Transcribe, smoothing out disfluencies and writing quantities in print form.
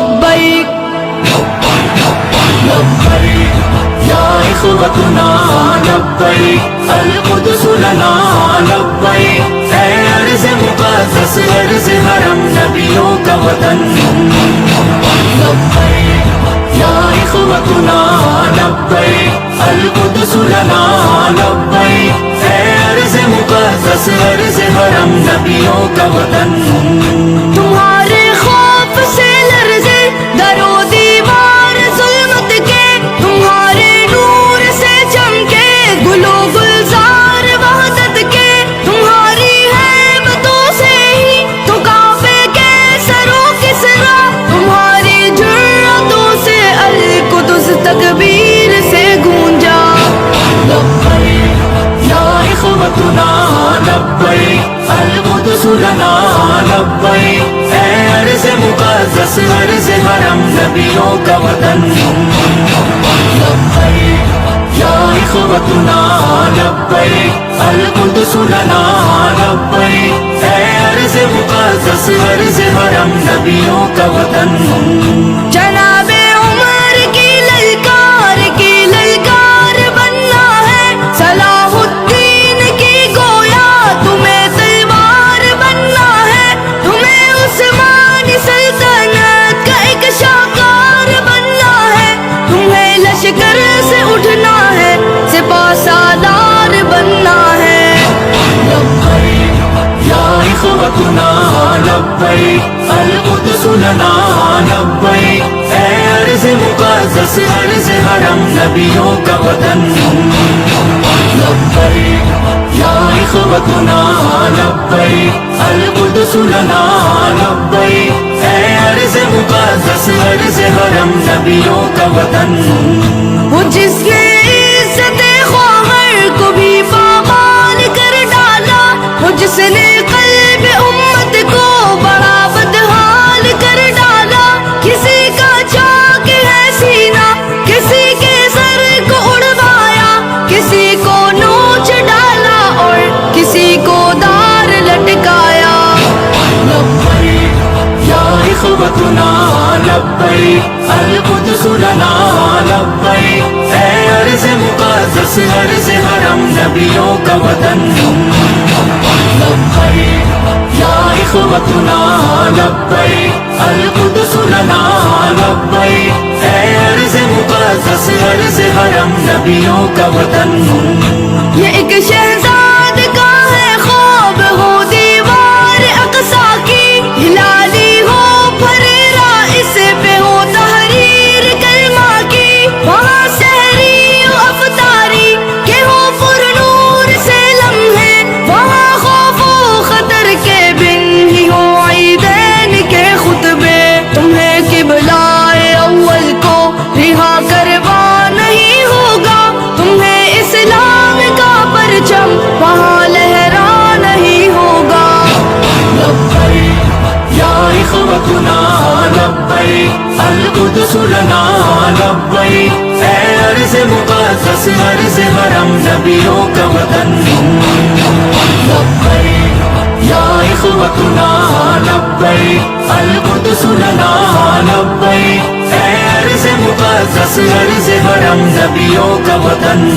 لبیک لبیک یا اخوتنا لبیک القدس لنا لبیک اے ارض مقدس ارض حرم نبیوں کا وطن لبیک یا اخوتنا لبیک القدس لنا لبیک اے ارض مقدس ارض حرم نبیوں کا وطن تمہارے خوف سے لرزے در و دیوار ظلمت کے تمہارے نور سے چمکے گل و گلزار وحدت کے تمہاری ہیبتوں سے ہی تو کعبے کے سرو کسرا تمہاری جرأتوں سے القدس تکبیر سے گونجا لبیک یا اخوتنا لبیک القدس لنا لبیک اے ارض مقدس ارض حرم نبیوں کا وطن لبیک یا اخوتنا لبیک القدس لنا لبیک اے ارض مقدس ارض حرم نبیوں کا وطن جناب عمر کی للکار بننا ہے صلاح الدین کی گویا تمہیں تلوار بننا ہے تمہیں عثمانی سلطنت کا ایک شاہکار بننا ہے تمہیں لشکر سے اٹھنا ہے سپاہ سالار بننا ہے لبیک یا اخوتنا لبیک القدس لنا لبیک اے ارض مقدس ارض حرم نبیوں کا وطن لبیک یا اخوتنا لبیک القدس لنا لبیک اے ارض مقدس ارض حرم نبیوں کا وطن وہ جس نے عزت خواہر کو بھی پامال کر ڈالا وہ جس نے قلب امت کو بڑا بدحال کر ڈالا کسی کا چاک ہے سینہ کسی کے سر کو اڑوایا کسی کو نوچ ڈالا اور کسی کو دار لٹکایا لبیک یا اخوتنا لبیک القدس لنا لبیک اے ارض مقدس ارض حرم نبیوں کا وطن لبیک یا اخوتنا لبیک القدس لنا لبیک اے ارض مقدس ارض حرم نبیوں کا وطن یہ ایک شہزاد کا ہے خواب ہو دیوار اقصی کی ہلالی ہو پھریرا اس پہ ہو تحریر کلمہ کی وہاں سحری و افطاری کہ ہو پر نور سے لمحے وہاں خوف و خطر کے بن ہی ہو عیدین کے خطبے تمہیں قبلہ اول کو رہا کروا نہیں ہوگا تمہیں اسلام کا پرچم وہاں لہرا نہیں ہوگا لبیک یا اخوتنا لبیک القدس لنا لبیک اے ارض مقدس ارض حرم نبیوں کا وطن لبیک یا اخوتنا لبیک القدس لنا لبیک اے ارض مقدس ارض حرم نبیوں کا وطن